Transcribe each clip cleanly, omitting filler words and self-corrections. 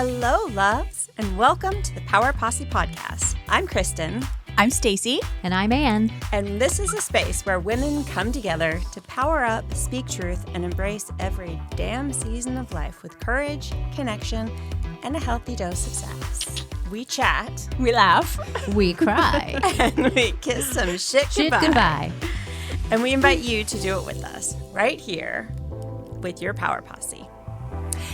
Hello, loves, and welcome to the Power Posse Podcast. I'm Kristen. I'm Stacy. And I'm Ann. And this is a space where women come together to power up, speak truth, and embrace every damn season of life with courage, connection, and a healthy dose of sex. We chat. We laugh. We cry. And we kiss some shit goodbye. And we invite you to do it with us right here with your Power Posse.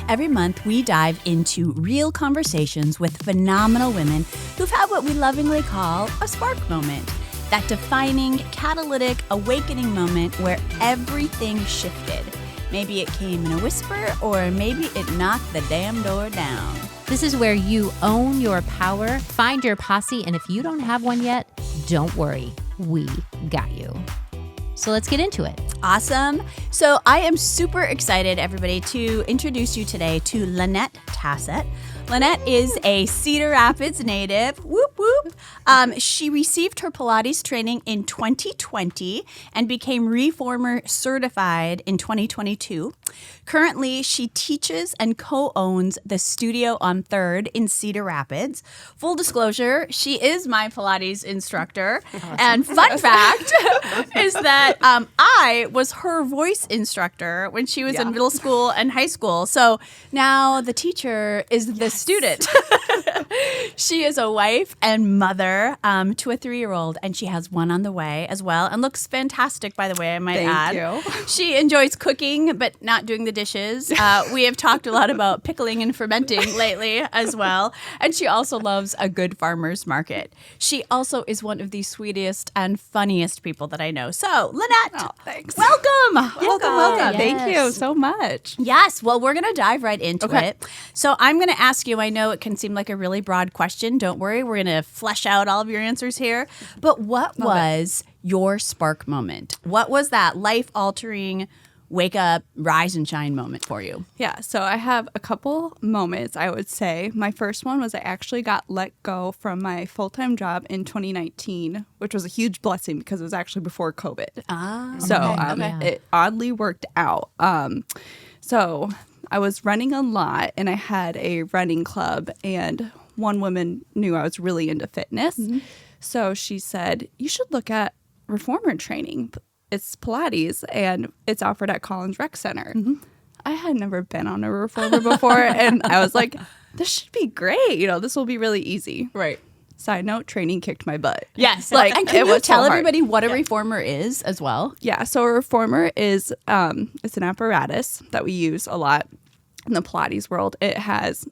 Every month, we dive into real conversations with phenomenal women who've had what we lovingly call a spark moment. That defining, catalytic, awakening moment where everything shifted. Maybe it came in a whisper, or maybe it knocked the damn door down. This is where you own your power, find your posse, and if you don't have one yet, don't worry. We got you. So let's get into it. Awesome. So I am super excited, everybody, to introduce you today to Lynette Tasset. Lynette is a Cedar Rapids native. Whoop, whoop. She received her Pilates training in 2020 and became Reformer certified in 2022. Currently, she teaches and co-owns the Studio on 3rd in Cedar Rapids. Full disclosure, she is my Pilates instructor. Awesome. And fun fact is that I was her voice instructor when she was in middle school and high school. So now the teacher is the student. She is a wife and mother to a 3-year-old, and she has one on the way as well, and looks fantastic, by the way, I might add. Thank you. She enjoys cooking, but not doing the dishes. We have talked a lot about pickling and fermenting lately as well, and she also loves a good farmer's market. She also is one of the sweetest and funniest people that I know. So, Lynette, thanks. welcome. Yes. Thank you so much. Yes. Well, we're going to dive right into it. So I'm going to ask you, I know it can seem like a really broad question. Don't worry. We're going to flesh out all of your answers here. But what was your spark moment? What was that life-altering, wake up, rise and shine moment for you? Yeah, so I have a couple moments, I would say. My first one was I actually got let go from my full-time job in 2019, which was a huge blessing because it was actually before COVID. So it oddly worked out. So I was running a lot, and I had a running club, and one woman knew I was really into fitness. Mm-hmm. So she said, you should look at reformer training. It's Pilates, and it's offered at Collins Rec Center. Mm-hmm. I had never been on a reformer before, and I was like, this should be great. You know, this will be really easy. Right. Side note, training kicked my butt. Yes. Like, and can you tell everybody what a reformer is as well? Yeah. So a reformer is it's an apparatus that we use a lot in the Pilates world. It has,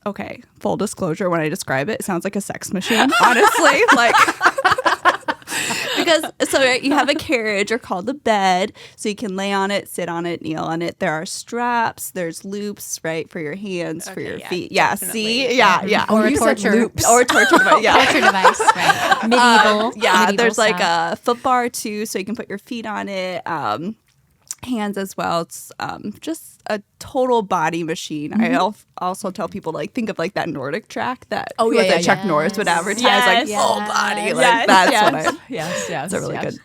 full disclosure, when I describe it, it sounds like a sex machine, honestly. Like, because you have a carriage, or called the bed, so you can lay on it, sit on it, kneel on it. There are straps, there's loops, right, for your hands, for your feet. Yeah, definitely. see? Yeah. Or a torture. Or a torture device. Yeah. Torture device, right. Medieval. Medieval there's like style. a foot bar too, so you can put your feet on it. Hands as well. It's just a total body machine. Mm-hmm. I also tell people, like, think of like that Nordic track that Chuck Norris would advertise, full body. Like that's what it's a really good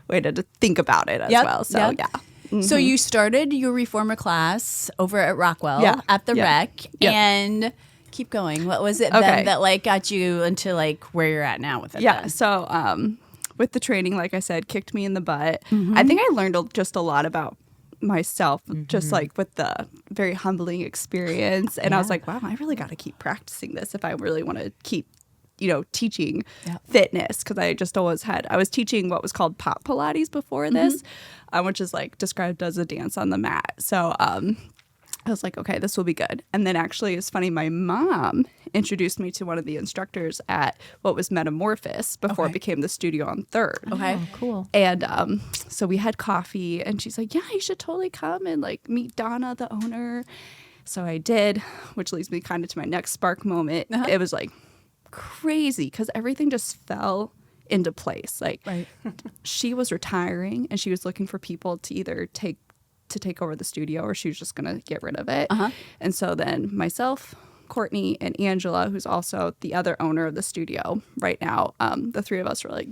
way to think about it as well. So Mm-hmm. So you started your reformer class over at Rockwell at the Rec, and keep going. What was it then that like got you into like where you're at now with it? Yeah. Then? So with the training, like I said, kicked me in the butt. Mm-hmm. I think I learned just a lot about myself, just like with the very humbling experience. And I was like, wow, I really got to keep practicing this if I really want to keep, teaching fitness. Because I just always I was teaching what was called pop Pilates before this, which is like described as a dance on the mat. So I was like, okay, this will be good. And then actually, it's funny, my mom introduced me to one of the instructors at what was Metamorphosis before it became the Studio on 3rd. Okay, cool. And so we had coffee, and she's like, yeah, you should totally come and like meet Donna, the owner. So I did, which leads me kind of to my next spark moment. It was like crazy because everything just fell into place. Like she was retiring, and she was looking for people to either take over the studio, or she was just going to get rid of it. And so then myself, Courtney, and Angela, who's also the other owner of the studio right now, the three of us were like,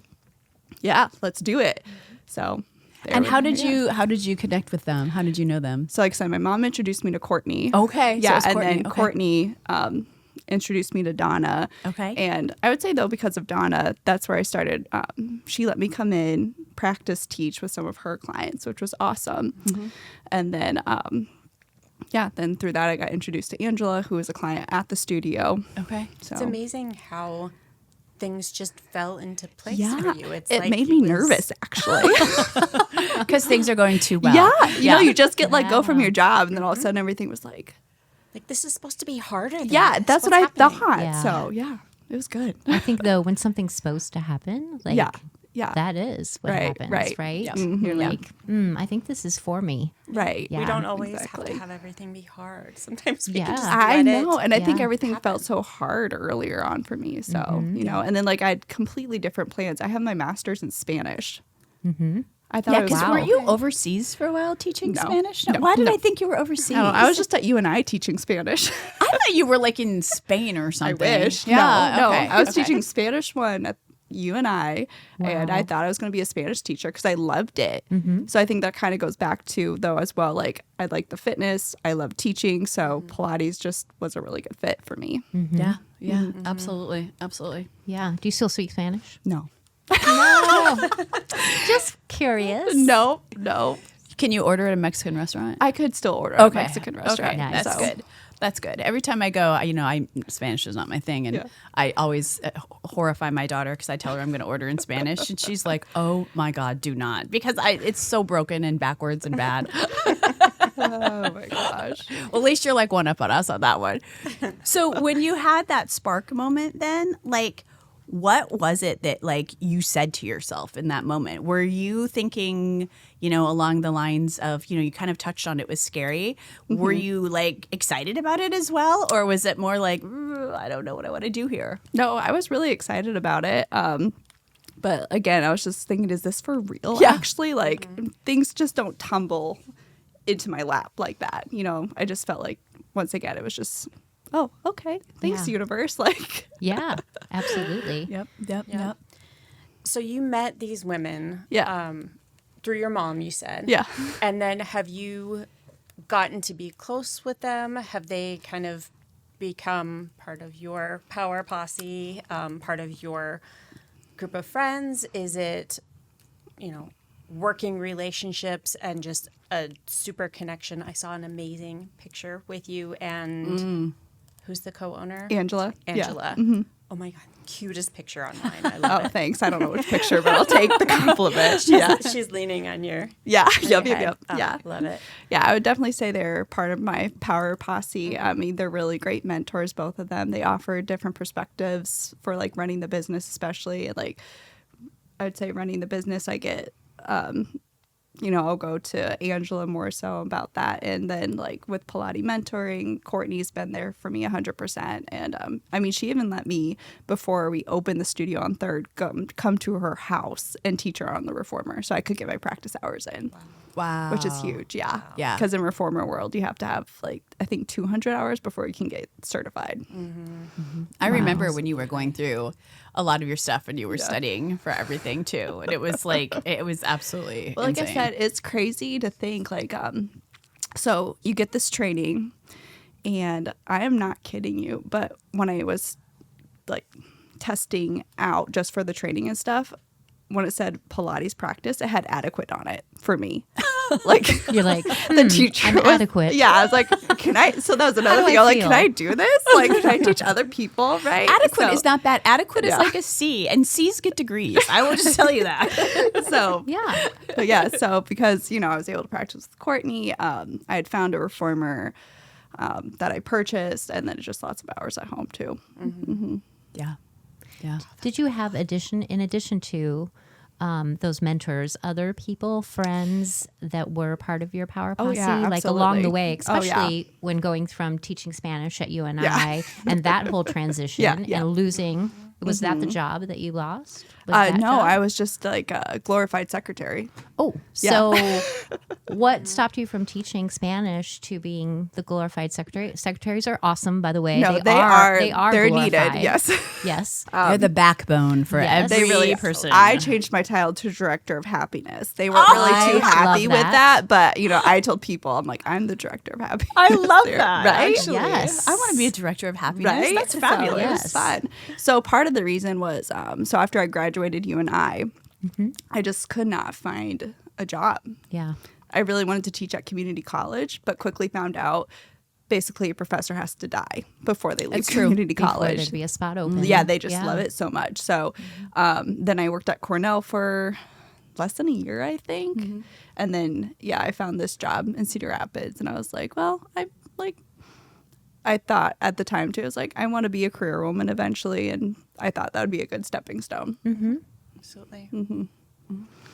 yeah, let's do it. So and how did you connect with them? How did you know them? So like I said, my mom introduced me to Courtney. Okay. Yeah. So and then Courtney introduced me to Donna. Okay. And I would say, though, because of Donna, that's where I started. She let me come in, practice, teach with some of her clients, which was awesome. And then, then through that, I got introduced to Angela, who was a client at the studio. Okay. So It's amazing how things just fell into place yeah, for you. It's it like made me nervous, actually. Because things are going too well. Yeah, you know, you just get let go from your job, and then all of a sudden everything was like, this is supposed to be harder than that's this. what I What's happening? thought. Yeah. So yeah, it was good. I think though, when something's supposed to happen, like Yeah. that is what Right, happens, right. right? Yeah. You're like, I think this is for me. Right. Yeah. We don't always exactly. have to have everything be hard. Sometimes we Yeah. can just I let know, it. and I think Yeah. everything felt so hard earlier on for me. So you know, and then like I had completely different plans. I have my master's in Spanish. I thought Yeah, I was because Wow. were you overseas for a while teaching No. Spanish? No. Why did No. I think you were overseas? I was just at UNI teaching Spanish. I thought you were like in Spain or I something. wish. Yeah. No, okay. I was okay. teaching Spanish 1 at UNI, and I thought I was going to be a Spanish teacher because I loved it. So I think that kind of goes back to, though, as well, like I like the fitness, I love teaching, so Pilates just was a really good fit for me. Yeah. Yeah. Absolutely. Absolutely. Yeah. Do you still speak Spanish? No. Just curious. No. Can you order at a Mexican restaurant? I could still order at a Mexican Okay. restaurant. Nice. That's so. good. That's good. Every time I go, Spanish is not my thing, and Yeah. I always horrify my daughter because I tell her I'm going to order in Spanish, and she's like, "Oh my God, do not!" Because it's so broken and backwards and bad. Oh my gosh. Well, at least you're like one up on us on that one. So when you had that spark moment, then like, what was it that like you said to yourself in that moment? Were you thinking, along the lines of, you kind of touched on it was scary. Were you like excited about it as well? Or was it more like, I don't know what I want to do here? No, I was really excited about it. But again, I was just thinking, is this for real? Yeah. Actually, like things just don't tumble into my lap like that. I just felt like once again, it was just, oh, okay. Thanks, Yeah. universe. Like, Yeah, absolutely. Yep. So you met these women through your mom, you said. yeah. And then have you gotten to be close with them? Have they kind of become part of your Power Posse, part of your group of friends? Is it, working relationships and just a super connection? I saw an amazing picture with you and who's the co-owner? Angela. Angela. Yeah. Oh my God, cutest picture online. I love Oh, it. thanks. I don't know which picture, but I'll take the compliment. Yeah. She's leaning on your Yeah. Yep. head. Oh, Yeah. Love it. Yeah, I would definitely say they're part of my Power Posse. I mean, they're really great mentors, both of them. They offer different perspectives for like running the business, especially. Like, I would say running the business, I get, I'll go to Angela more so about that. And then like with Pilates mentoring, Courtney's been there for me 100%. And she even let me, before we opened the studio on 3rd, come to her house and teach her on the reformer so I could get my practice hours in. Wow. Which is huge, yeah. Yeah. Because in reformer world, you have to have like I think 200 hours before you can get certified. I remember when you were going through a lot of your stuff and you were studying for everything too. And it was like, it was absolutely Well, like insane. I said, it's crazy to think like, so you get this training, and I am not kidding you, but when I was like testing out just for the training and stuff, when it said Pilates practice, it had adequate on it for me. Like You're like, the teacher I'm was- adequate. Yeah, I was like, can I? So that was another do thing. I I'm like, feel? can I do this? Like, can I teach other people? Right? Adequate So- is not bad. Adequate is Yeah. like a C, and C's get degrees. I will just tell you that. So Yeah. but yeah, so because I was able to practice with Courtney, I had found a reformer that I purchased, and then just lots of hours at home too. Yeah. Yeah. Did you have in addition to those mentors, other people, friends that were part of your Power Posse, yeah, like along the absolutely. way, Oh, yeah. especially when going from teaching Spanish at UNI Yeah. and that whole transition Yeah. and losing Was that the job that you lost? Was that No, job? I was just like a glorified secretary. Oh, so what stopped you from teaching Spanish to being the glorified secretary? Secretaries are awesome, by the way. No, they are. They're glorified. needed. Yes. Yes. They're the backbone for Yes. every They really person. I changed my title to director of happiness. They weren't really too happy love with that. that, but I told people, I'm like, I'm the director of happiness. I love there, that. right? Actually. Yes. I want to be a director of happiness. Right? That's So fabulous. it was Yes. fun. So part of the reason was, so after I graduated UNI, I just could not find a job. Yeah. I really wanted to teach at community college, but quickly found out basically a professor has to die before they leave That's true. community Before college. there'd be a spot open. Yeah, they just love it so much. So then I worked at Cornell for less than a year, I think. And then, I found this job in Cedar Rapids. And I was like, well, I thought at the time, too, I was like, I want to be a career woman eventually. And I thought that would be a good stepping stone. Absolutely.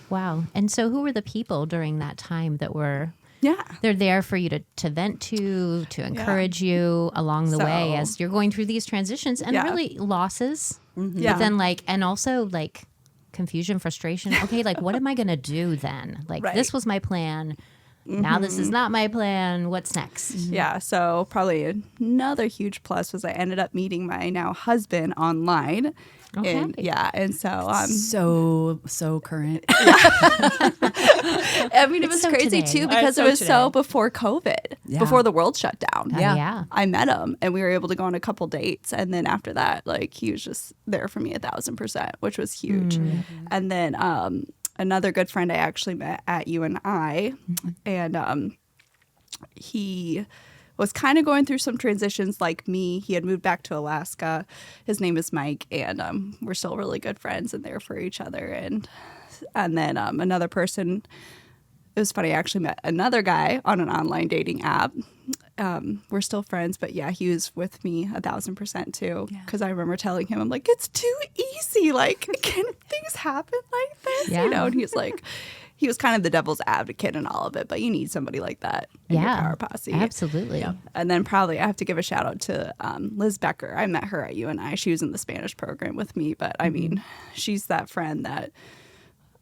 Wow. And so who were the people during that time that were Yeah. they're there for you to vent to encourage you along the way So- as you're going through these transitions and really losses. Yeah. But then and also confusion, frustration. Okay, what am I going to do then? Right. This was my plan. Now this is not my plan. What's next? Yeah, so probably another huge plus was I ended up meeting my now husband online. Okay. And so So current. I mean, it was so crazy today. too because so it was today. so before COVID, Yeah. before the world shut down. Oh, Yeah. yeah. I met him and we were able to go on a couple dates. And then after that, he was just there for me 1,000%, which was huge. And then another good friend I actually met at UNI, and he was kind of going through some transitions like me. He had moved back to Alaska. His name is Mike, and we're still really good friends and there for each other. And then another person, it was funny, I actually met another guy on an online dating app. We're still friends, but he was with me 1,000% too. Because I remember telling him, I'm like, it's too easy. Can things happen like this? Yeah. And he's like, he was kind of the devil's advocate in all of it, but you need somebody like that in your Power Posse. Absolutely. And then probably I have to give a shout out to Liz Becker. I met her at UNI. She was in the Spanish program with me, but I mean, she's that friend that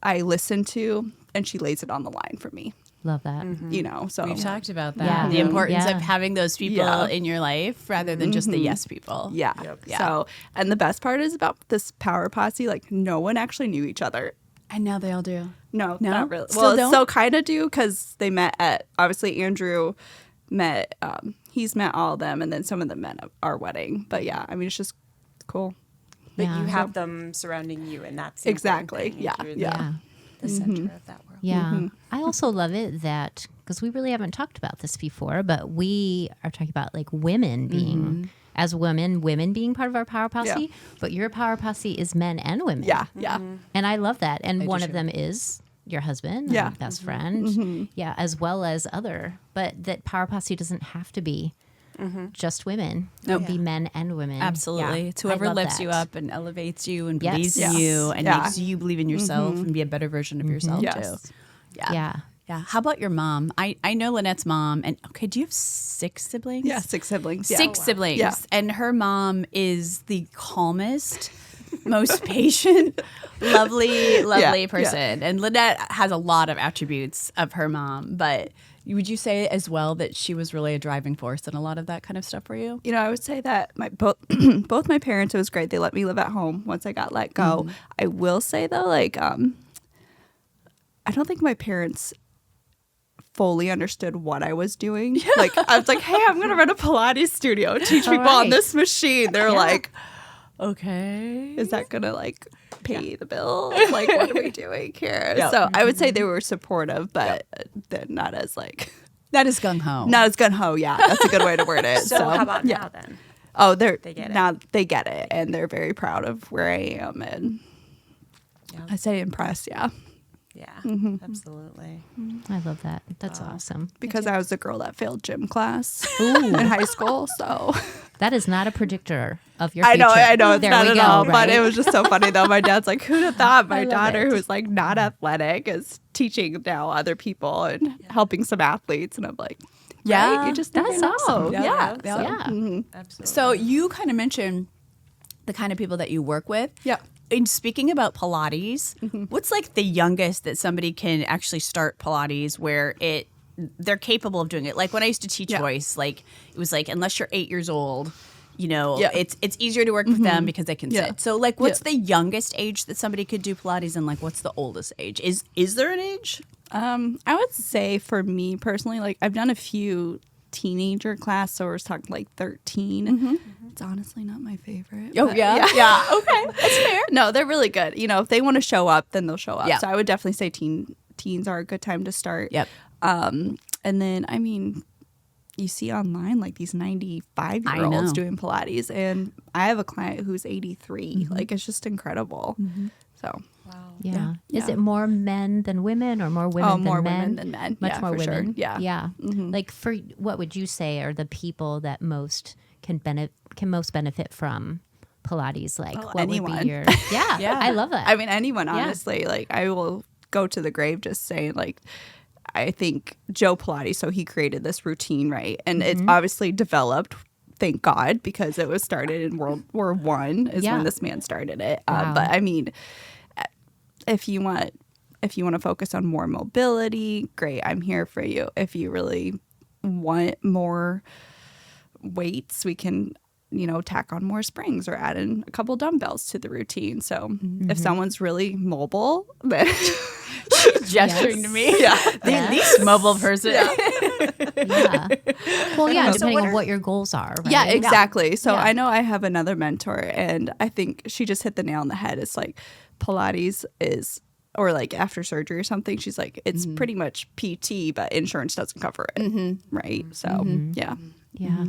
I listen to and she lays it on the line for me. Love that. So We've talked about that. Yeah. The importance Yeah. of having those people Yeah. in your life rather than just the yes people. Yeah. Yeah. So, and the best part is about this Power Posse, no one actually knew each other. And now they all do. No, No? not really. Still Well, don't? so kind of do because they met at, obviously Andrew met, he's met all of them and then some of them met at our wedding. But I mean, it's just cool. But Yeah. you have them surrounding you, and that's the Exactly. important thing. Yeah. You're Yeah. the center of that world. Yeah. I also love it that, because we really haven't talked about this before, but we are talking about women being, as women being part of our Power Posse, Yeah. but your Power Posse is men and women. Yeah. Yeah. And I love that. And one of them is your husband, Yeah. and best friend, as well as other. But that Power Posse doesn't have to be just women. It can be men and women. Absolutely. Yeah. It's whoever I love lifts you that. up and elevates you and Yes. believes Yes. in you and Yeah. makes you believe in yourself and be a better version of yourself Yes. too. Yeah. Yeah. Yeah. How about your mom? I know Lynette's mom. And okay, do you have 6 siblings? Yeah. 6 siblings. Yeah. 6 siblings. Yeah. And her mom is the calmest, most patient, lovely Yeah. person. And Lynette has a lot of attributes of her mom. But would you say as well that she was really a driving force in a lot of that kind of stuff for you? I would say that both my parents, it was great. They let me live at home once I got let go. I will say though, I don't think my parents fully understood what I was doing. I was like, hey, I'm going to run a Pilates studio, teach people on right. this machine. They're like, Okay. is that going to pay the bill? What are we doing here? So I would say they were supportive, but they're not as That is gung ho. not as gun ho. Yeah, that's a good way to word it. So how about now then? Oh, They get it. now they get it, and they're very proud of where I am, and I say impressed, yeah, Yeah, absolutely. I love that. That's awesome. because I was the girl that failed gym class in high school. So That is not a predictor of your I future. know, it's There not we at go, all, right? but it was just so funny though. My dad's like, "Who'd have thought my love daughter, it. who's not athletic, is teaching now other people and helping some athletes?" And I'm like, Yeah, right? You just never that's know. awesome. Yeah, Yeah. Yeah. Absolutely. So you kind of mentioned the kind of people that you work with. Yeah. And speaking about Pilates, what's like the youngest that somebody can actually start Pilates where they're capable of doing it? Like when I used to teach voice, like it was like unless you're 8 years old, it's easier to work with them because they can sit. So like what's the youngest age that somebody could do Pilates and like what's the oldest age? Is there an age? I would say for me personally, like I've done a few teenager class, so we're talking like 13. It's honestly not my favorite. Oh yeah. Okay, that's fair. No, they're really good. If they want to show up, then they'll show up. Yeah. So I would definitely say teens are a good time to start. Yep. And then I mean, you see online like these 95-year-olds doing Pilates, and I have a client who's 83. Like it's just incredible. So. Wow. Yeah. Is it more men than women or more women than more men? women than men. Much Yeah, more for sure. women. Yeah. Yeah. Like for what would you say are the people that most can most benefit from Pilates? Like what anyone. would be your Yeah. I love that. I mean, anyone, honestly. Like, I will go to the grave just saying, like, I think Joe Pilates, so he created this routine, right? And it's obviously developed, thank God, because it was started in World War I is when this man started it. Wow. But, I mean, if you want to focus on more mobility, great, I'm here for you. If you really want more weights, we can tack on more springs or add in a couple dumbbells to the routine. So if someone's really mobile, then Gesturing to me. Yeah. This mobile person. Yeah. Well, yeah, depending on what your goals are. Right? Yeah, exactly. So Yeah. I know I have another mentor, and I think she just hit the nail on the head. It's like Pilates is, or like after surgery or something, she's like, it's pretty much PT, but insurance doesn't cover it. Right. So, yeah. Yeah.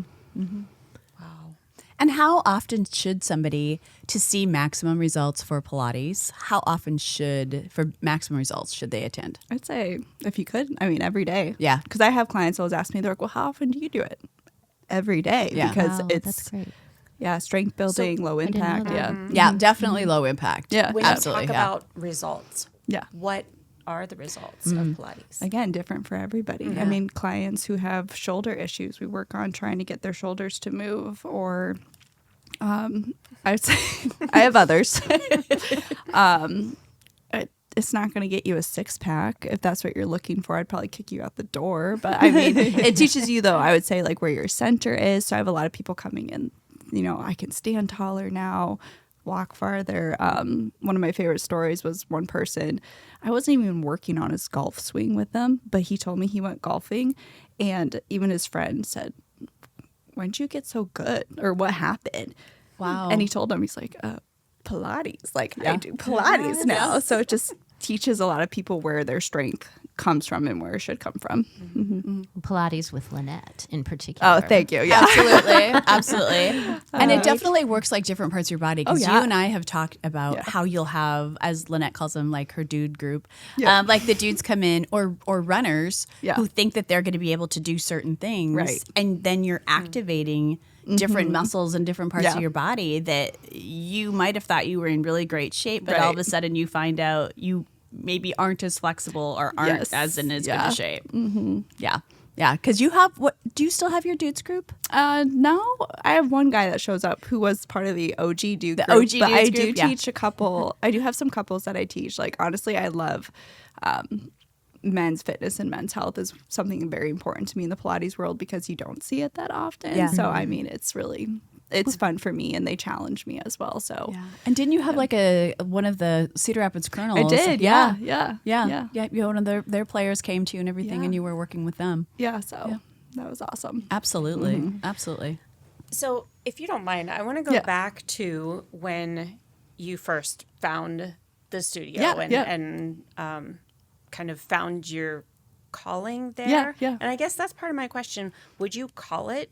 And how often should somebody, to see maximum results for Pilates, for maximum results should they attend? I'd say if you could, I mean, every day. Yeah. Because I have clients always ask me, they're like, well, how often do you do it? Every day. Yeah. Because Wow, it's, that's great. strength building, low didn't know impact. that. Yeah. Yeah, definitely low impact. Yeah. When Absolutely. you talk Yeah. about results, Yeah. what are the results of Pilates? Again, different for everybody. I mean, clients who have shoulder issues, we work on trying to get their shoulders to move, or I'd say I have others. It's not going to get you a 6-pack. If that's what you're looking for, I'd probably kick you out the door. But I mean, it teaches you, though, I would say, like where your center is. So I have a lot of people coming in, I can stand taller now, walk farther. One of my favorite stories was one person, I wasn't even working on his golf swing with them, but he told me he went golfing, and even his friend said, when did you get so good? Or what happened? Wow. And he told him, he's like, Pilates. Like, I do Pilates now. So it just teaches a lot of people where their strength comes from and where it should come from. Pilates with Lynette in particular. Oh, thank you. Yeah. Absolutely. And it definitely works like different parts of your body. Because yeah. you and I have talked about how you'll have, as Lynette calls them, like her dude group. Yeah. Like the dudes come in, or runners Yeah. who think that they're going to be able to do certain things. Right. And then you're activating different muscles in different parts Yeah. of your body that you might have thought you were in really great shape, but all of a Right. sudden you find out you maybe aren't as flexible or aren't Yes. as in as good Yeah. a shape. Yeah. Yeah. Because you have, do you still have your dudes group? No, I have one guy that shows up who was part of the OG dude group. OG but I dudes do group, yeah. teach a couple. I do have some couples that I teach. Like, honestly, I love men's fitness and men's health is something very important to me in the Pilates world because you don't see it that often. Yeah. So, I mean, it's fun for me, and they challenge me as well. So, And didn't you have like one of the Cedar Rapids Colonels? I did. Yeah. One of their players came to you and everything, and you were working with them. Yeah. So that was awesome. Absolutely, absolutely. So, if you don't mind, I want to go Yeah. back to when you first found the studio Yeah, and kind of found your calling there. Yeah. And I guess that's part of my question. Would you call it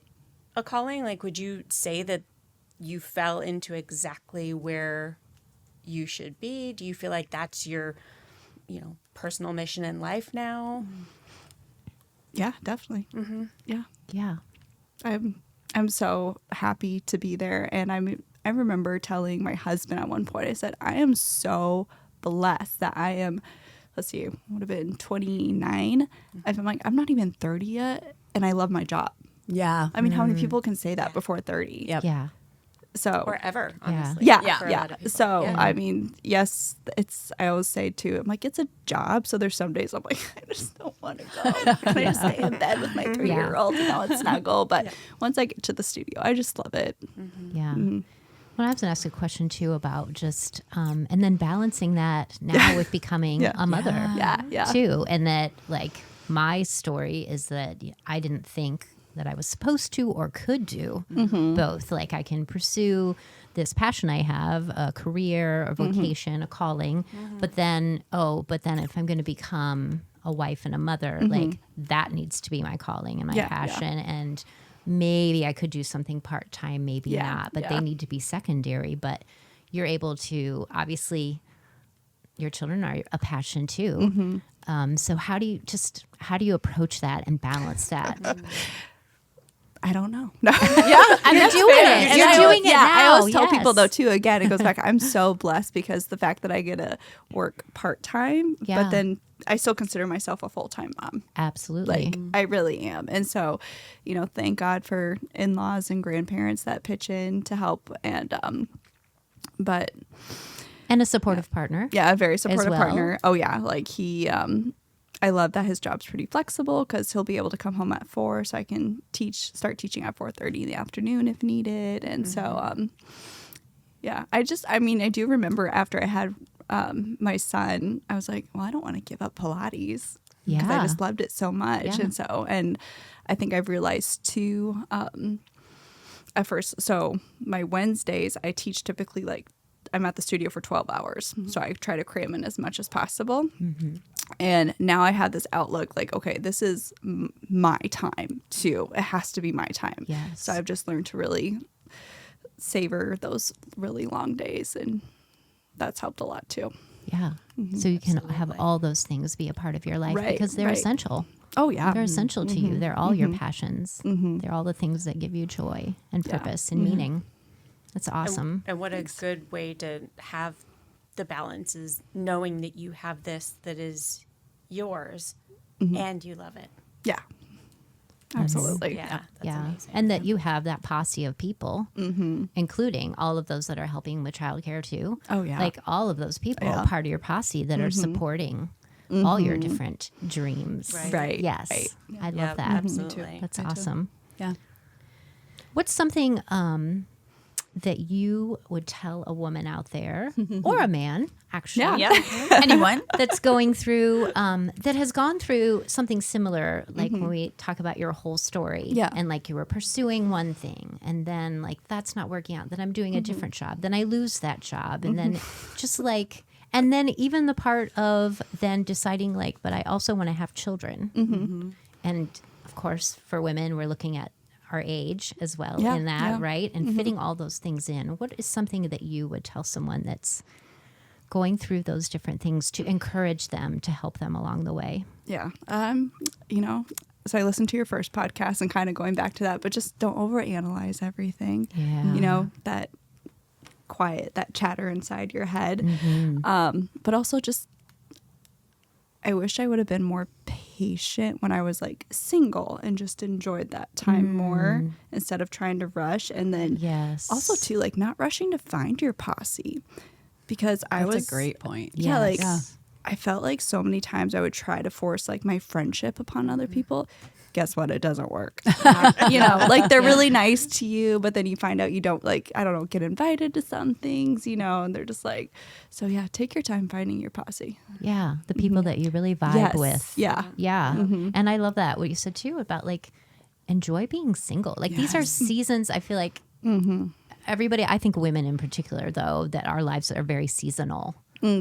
a calling? Like, would you say that you fell into exactly where you should be? Do you feel like that's your, personal mission in life now? Yeah, definitely. Yeah. Yeah. I'm so happy to be there, and I remember telling my husband at one point, I said, I am so blessed that I am, let's see, would have been 29. I'm like, I'm not even 30 yet, and I love my job. Yeah. I mean, how many people can say that before 30? Yep. Yeah. So Or ever, honestly. Yeah. for a lot of people. So, Yeah. I mean, yes, I always say too, I'm like, it's a job. So there's some days I'm like, I just don't want to go. Can I just stay in bed with my 3-year-old and all snuggle? But once I get to the studio, I just love it. Yeah. Well, I was going to ask a question too about just, and then balancing that now with becoming a mother Yeah. too. And that like my story is that I didn't think that I was supposed to or could do both. Like I can pursue this passion I have, a career, a vocation, a calling, but then if I'm going to become a wife and a mother, like that needs to be my calling and my passion. And maybe I could do something part-time, maybe not, but they need to be secondary. But you're able to, obviously, your children are a passion too. So how do you approach that and balance that? I don't know. No. And you're doing it. You're doing it now. I always tell yes. people though too, again, it goes back, I'm so blessed because the fact that I get to work part-time, but then I still consider myself a full-time mom. Absolutely. Like I really am. And so, thank God for in-laws and grandparents that pitch in to help. And, And a supportive partner. yeah, a very supportive well. partner. Oh yeah. Like he, I love that his job's pretty flexible because he'll be able to come home at 4, so I can start teaching at 4:30 in the afternoon if needed. And so, I do remember after I had my son, I was like, well, I don't want to give up Pilates because I just loved it so much. Yeah. And I think I've realized too, at first, so my Wednesdays, I teach typically like I'm at the studio for 12 hours. So I try to cram in as much as possible. And now I have this outlook like, okay, this is my time too. It has to be my time. Yes. So I've just learned to really savor those really long days. And that's helped a lot too. Yeah. So you can have all those things be a part of your life because they're essential. Oh, yeah. They're essential to you. They're all your passions. They're all the things that give you joy and purpose and meaning. That's awesome. And what a good way to have the balance is knowing that you have this that is yours and you love it. Yeah. Absolutely. Yeah. That's amazing. And that you have that posse of people, including all of those that are helping with childcare too. Oh, yeah. Like all of those people are part of your posse that are supporting all your different dreams. Right. Yes. Right. I love Yeah, that. absolutely. That's awesome. Yeah. What's something that you would tell a woman out there or a man, actually, Anyone? that's going through, that has gone through something similar, like when we talk about your whole story. Yeah. And like you were pursuing one thing and then like that's not working out. Then I'm doing a different job. Then I lose that job. And then just like, and then even the part of then deciding like, but I also want to have children. And of course, for women, we're looking at our age as well in that, right? And fitting all those things in. What is something that you would tell someone that's going through those different things to encourage them, to help them along the way? Yeah. So I listened to your first podcast and kind of going back to that, but just don't overanalyze everything. Yeah. That quiet, that chatter inside your head. But also just, I wish I would have been more patient when I was like single and just enjoyed that time more instead of trying to rush. And then also too, like not rushing to find your posse because That's a great point. Yeah. I felt like so many times I would try to force like my friendship upon other people. Guess what? It doesn't work. Like they're really nice to you, but then you find out you don't get invited to some things, and they're just like, so yeah, take your time finding your posse. Yeah. The people that you really vibe with. Yeah. Yeah. And I love that. What you said too about like, enjoy being single. Like these are seasons, I feel like everybody, I think women in particular though, that our lives are very seasonal.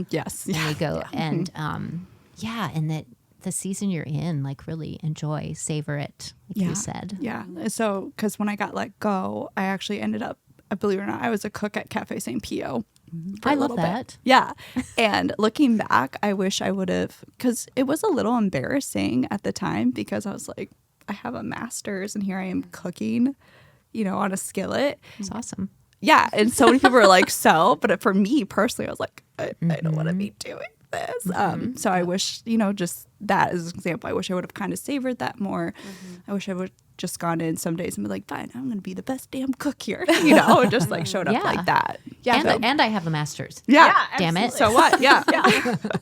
Yes. And we go and and that the season you're in, like really enjoy, savor it, like you said. Yeah. So, because when I got let go, I actually ended up, believe it or not, I was a cook at Cafe St. Pio. I love that. Yeah. And looking back, I wish I would have, because it was a little embarrassing at the time because I was like, I have a master's and here I am cooking, on a skillet. It's awesome. Yeah. And so many people were like, but for me personally, I was like, I don't want to be doing this. So I wish, just that as an example, I wish I would have kind of savored that more. I wish I would just gone in some days and been like, fine, I'm going to be the best damn cook here, you know, and just like showed up Yeah. like that. Yeah. And I have a master's. Yeah. Damn it. So what? Yeah.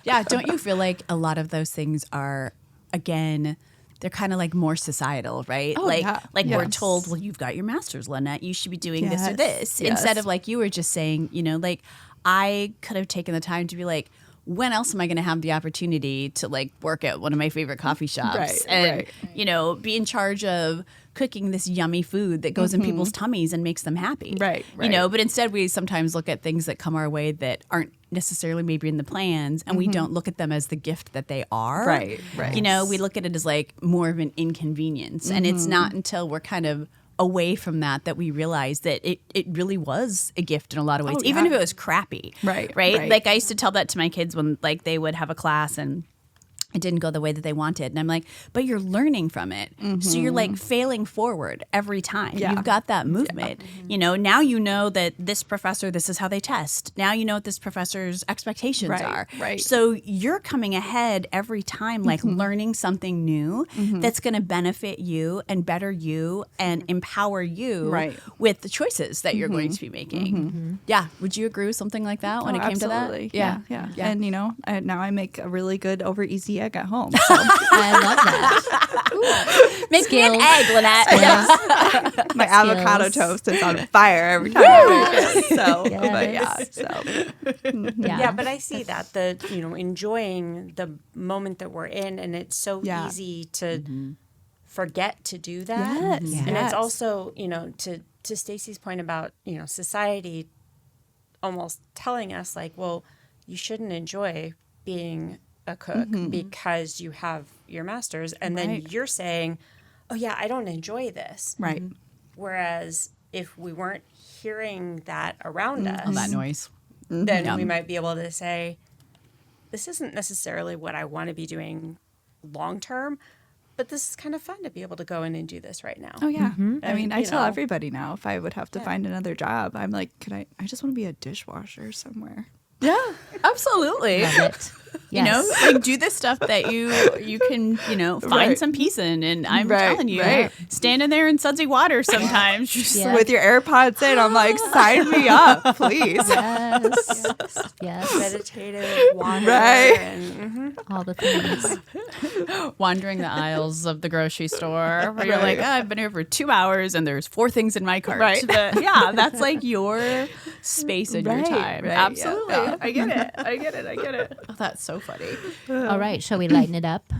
Yeah, don't you feel like a lot of those things are, again, they're kind of like more societal, right? Oh, like, yeah. like we're Yes. told, well, you've got your master's, Lynette. You should be doing this or Yes. this. Yes. Instead of like you were just saying, you know, like I could have taken the time to be like, when else am I going to have the opportunity to like work at one of my favorite coffee shops Right, and, right. you know, be in charge of cooking this yummy food that goes in people's tummies and makes them happy. Right, You know, right. but instead we sometimes look at things that come our way that aren't necessarily maybe in the plans, and we don't look at them as the gift that they are. Right, right. You know, we look at it as like more of an inconvenience. And it's not until we're kind of away from that we realize that it really was a gift in a lot of ways, Oh, even yeah. if it was crappy. Right, Right. right. Like I used to tell that to my kids when like they would have a class and it didn't go the way that they wanted. And I'm like, but you're learning from it. So you're like failing forward every time. Yeah. You've got that movement. You know, now you know that this professor, this is how they test. Now you know what this professor's expectations Right, are. right. So you're coming ahead every time, like learning something new that's going to benefit you and better you and empower you Right. with the choices that you're going to be making. Yeah. Would you agree with something like that when it came to that? Yeah. And, you know, now I make a really good over easy egg at home. So. I love that. Make me an Skills. egg, Lynette. Skills. My avocado toast is on fire every time I make it. So, Yes. but yeah. Yeah, but I see that enjoying the moment that we're in, and it's so Yeah. easy to forget to do that. Yes. Yeah. And Yes. it's also, to Stacey's point about, society almost telling us like, well, you shouldn't enjoy being a cook because you have your master's, and then Right. you're saying, oh yeah, I don't enjoy this. Right. Whereas if we weren't hearing that around us, All that noise. then we might be able to say, this isn't necessarily what I want to be doing long term, but this is kind of fun to be able to go in and do this right now. Oh yeah. I And, mean, I you tell know. everybody now if I would have to find another job, I'm like, I just want to be a dishwasher somewhere. Yeah. Absolutely. Love it. You know, Yes. like do this stuff that you can, find Right. some peace in. And I'm Right, telling you, right. standing there in sudsy water sometimes. Just Yeah. With your AirPods in, I'm like, sign me up, please. Yes. Yes. Meditative, water, Right. and All the things. wandering the aisles of the grocery store where you're Right. like, I've been here for 2 hours and there's 4 things in my cart. Right. But yeah, that's like your space and your Right, time. right, Absolutely. yeah. I get it. I get it. Oh, that's so funny. All right. Shall we lighten it up?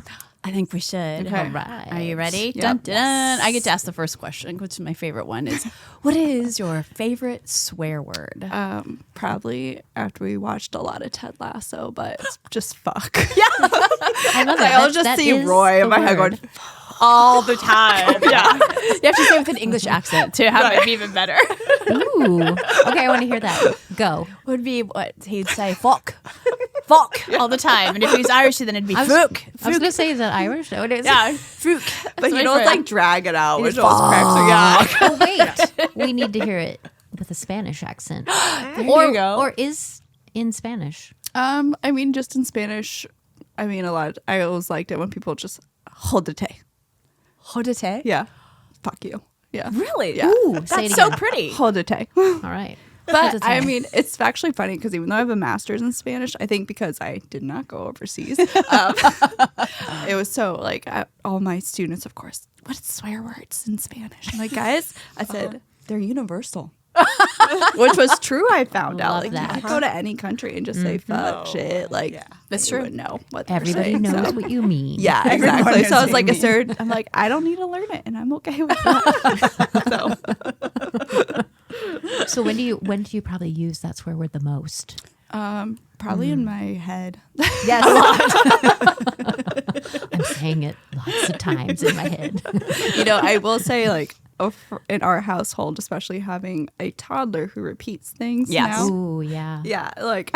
I think we should. Okay. All right. Are you ready? Yep. Dun, dun, dun. I get to ask the first question, which is my favorite one is, what is your favorite swear word? Probably after we watched a lot of Ted Lasso, but it's just fuck. I love that. I'll That- just that see is Roy the in my head word. going, All the time. Yeah. You have to say it with an English accent to have it be even better. Ooh. Okay, I want to hear that. Go. Would be what he'd say, fuck. Fuck all the time. And if he's Irish, then it'd be fuck. I was going to say, is that Irish? What is Yeah, fuck. but you know, it's like drag it out, which He's always cracks me up. Oh, wait. We need to hear it with a Spanish accent. There you go. Or is in Spanish. I mean, just in Spanish, I mean, a lot. I always liked it when people just jodete. Jodete? Yeah. Fuck you. Yeah. Really? Yeah. Ooh, say That's it so again. pretty. Jodete. All right. But I mean, it's actually funny because even though I have a master's in Spanish, I think because I did not go overseas, it was so like all my students, of course, what are swear words in Spanish? I'm like, guys, I said, they're universal. Which was true, I found out. Love Like, that. you could go to any country and just say fuck, shit. Like, That's you true. would know what they're Everybody saying, knows so. what you mean. Yeah, Everyone exactly. knows So I was what like, you a third, I'm like, I don't need to learn it, and I'm okay with that. So when do you probably use that swear word the most? Probably in my head. Yes. I'm saying it lots of times in my head. You know, I will say, like, in our household, especially having a toddler who repeats things Yes. now. Ooh, yeah. Yeah, like,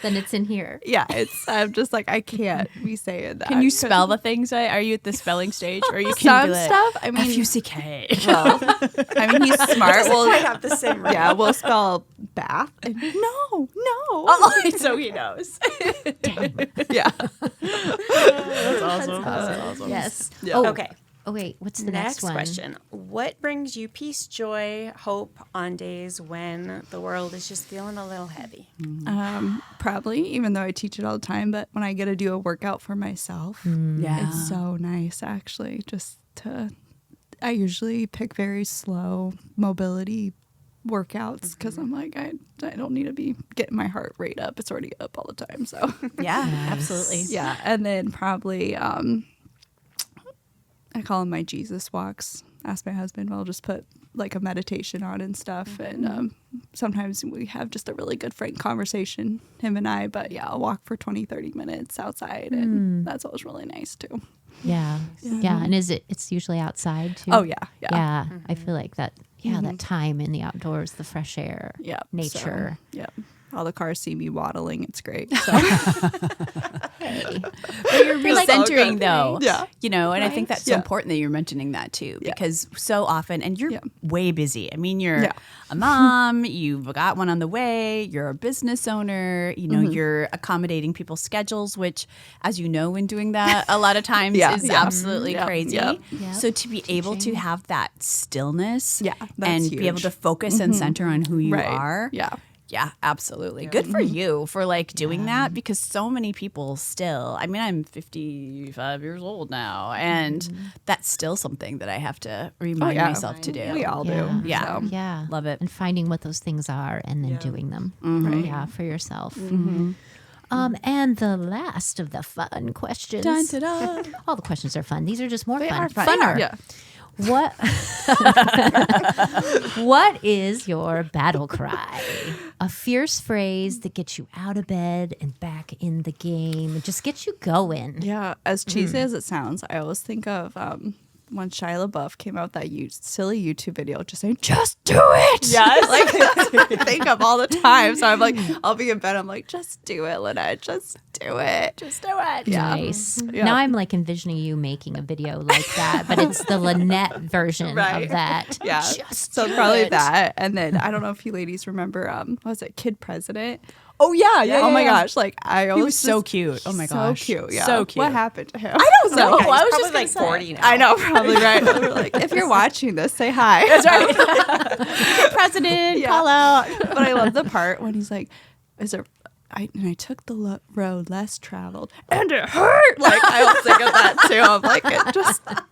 Then it's in here. yeah, I'm just like, I can't be saying that. Can you spell the things? Are you at the spelling stage? Or you can some be like, stuff? I mean, F-U-C-K. well, I mean, he's smart. Well, I have the same. yeah, we'll spell bath. And no. Oh, so he knows. Yeah. That's awesome. Yes. Yeah. Oh, Okay. Oh, wait, what's the next one? question. What brings you peace, joy, hope on days when the world is just feeling a little heavy? Probably, even though I teach it all the time, but when I get to do a workout for myself, it's so nice, actually, I usually pick very slow mobility workouts because I'm like, I don't need to be getting my heart rate up. It's already up all the time. So Yeah, absolutely. yeah. And then probably, I call them my Jesus walks. Ask my husband, I'll just put like a meditation on and stuff. And sometimes we have just a really good frank conversation, him and I. But yeah, I'll walk for 20, 30 minutes outside. And that's always really nice too. Yeah. And it's usually outside too? Oh, yeah. Yeah. I feel like that, that time in the outdoors, the fresh air, nature. So, all the cars see me waddling. It's great. So. But you're recentering though. Yeah. You know, and I think that's so important that you're mentioning that too, because so often, and you're way busy. I mean, you're a mom, you've got one on the way, you're a business owner, you know, you're accommodating people's schedules, which, as you know, when doing that, a lot of times is absolutely crazy. Yeah. So to be able to have that stillness and huge. be able to focus and center on who you are. Yeah, absolutely. Good for you for like doing that, because so many people still, I mean, I'm 55 years old now, and that's still something that I have to remind myself to do. We all do. Yeah. So. Yeah. Love it. And finding what those things are and then doing them. Yeah, for yourself. And the last of the fun questions. Dun, da, da. All the questions are fun. These are just more They fun. are fun. Funner. Yeah. What What is your battle cry? A fierce phrase that gets you out of bed and back in the game. It just gets you going. Yeah, as cheesy as it sounds, I always think of when Shia LaBeouf came out with that silly YouTube video just saying, just do it. Yes. Like, I think of all the time. So I'm like, I'll be in bed. I'm like, just do it, Lynette. Just do it. Just do it. Yeah. Nice. Yeah. Now I'm like envisioning you making a video like that, but it's the Lynette version of that. Yeah. So probably that. And then I don't know if you ladies remember, what was it, Kid President? Oh, yeah. Oh my gosh. Like, I always. He was so cute. Oh my gosh. So cute. Yeah. So cute. What happened to him? I don't know. I was just like 40 now. I know, probably right. We're like, if you're watching this, say hi. That's right. President, call out. But I love the part when he's like, I took the road less traveled and it hurt. Like, I was thinking that too. I'm like,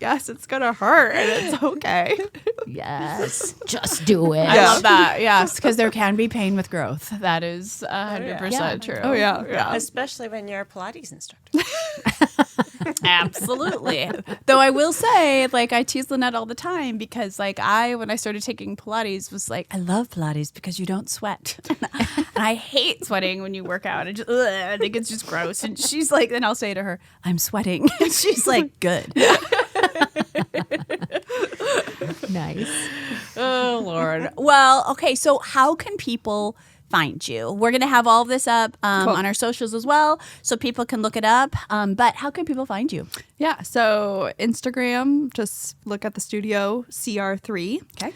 yes, it's going to hurt and it's okay. Yes. Just do it. I love that. Yes, because there can be pain with growth. That is 100% true. Oh, yeah. Especially when you're a Pilates instructor. Absolutely. Though I will say, like, I tease Lynette all the time because, like, when I started taking Pilates, was like, I love Pilates because you don't sweat. And I hate sweating when you work out. I think it's just gross. And she's like, then I'll say to her, I'm sweating. And she's like, good. Nice. Oh, Lord. Well, okay. So how can people find you? We're going to have all of this up on our socials as well, so people can look it up. But how can people find you? Yeah. So Instagram, just look at the studio CR3. Okay.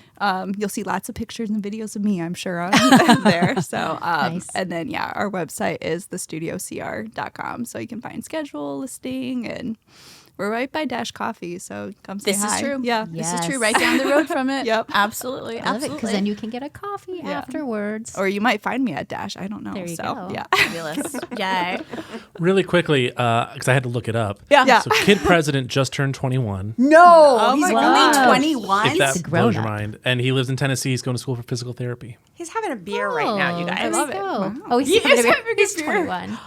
You'll see lots of pictures and videos of me, I'm sure, on there. So, Nice. And then, our website is thestudiocr.com. So you can find schedule, listing, and we're right by Dash Coffee, so come say hi. This is true. Yeah. This is Yes. true. Right down the road from it. Yep. Absolutely. I love it because then you can get a coffee afterwards. Or you might find me at Dash. I don't know. There you so, go. Yeah. Fabulous. Yay. Really quickly, because I had to look it up. Yeah. So Kid President just turned 21. No, he's God. only 21. If that a blows your grown-up. mind. And he lives in Tennessee. He's going to school for physical therapy. He's having a beer right now, you guys. I love it. Wow. Oh, he's He is having a having a He's beer. 21.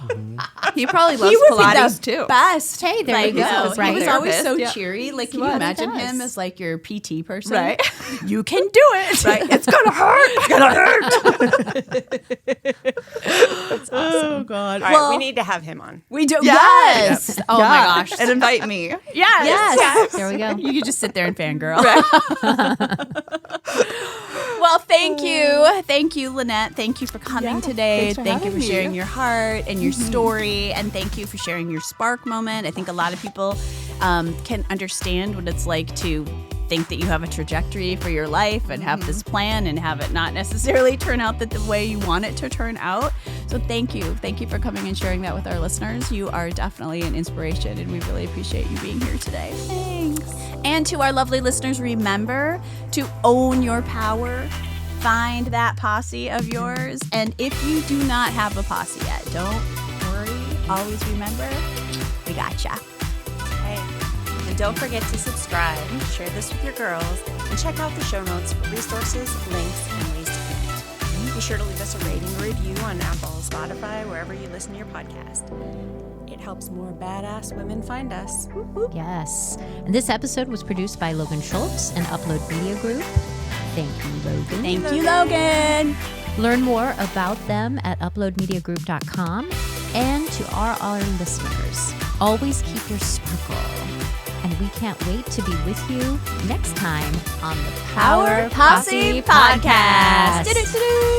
He probably loves He was Pilates, the too. best. Hey, there you Like, go. He was Right. always so Yeah. cheery. Like, can was. you imagine He does. him as like your PT person? Right. You can do it. Right. It's going to hurt. It's going to hurt. Oh God. All right, we need to have him on. We do. Yes. Yes. Oh my gosh. And invite me. Yes. Yes. There we go. You could just sit there and fangirl. Well, thank you. Thank you, Lynette. Thank you for coming today. thanks for Thank you having for me. sharing your heart and your story. And thank you for sharing your spark moment. I think a lot of people can understand what it's like to think that you have a trajectory for your life and have this plan and have it not necessarily turn out the way you want it to turn out. So thank you. Thank you for coming and sharing that with our listeners. You are definitely an inspiration, and we really appreciate you being here today. Thanks. And to our lovely listeners, remember to own your power. Find that posse of yours. And if you do not have a posse yet, don't worry. Always remember, we gotcha. And don't forget to subscribe, share this with your girls, and check out the show notes for resources, links, and ways to connect. Be sure to leave us a rating or review on Apple, Spotify, wherever you listen to your podcast. It helps more badass women find us. Yes. And this episode was produced by Logan Schultz and Upload Media Group. Thank you, Logan. Thank you, Logan. Learn more about them at uploadmediagroup.com. And to our listeners, always keep your sparkle. And we can't wait to be with you next time on the Power Posse Podcast. Do-do-do-do.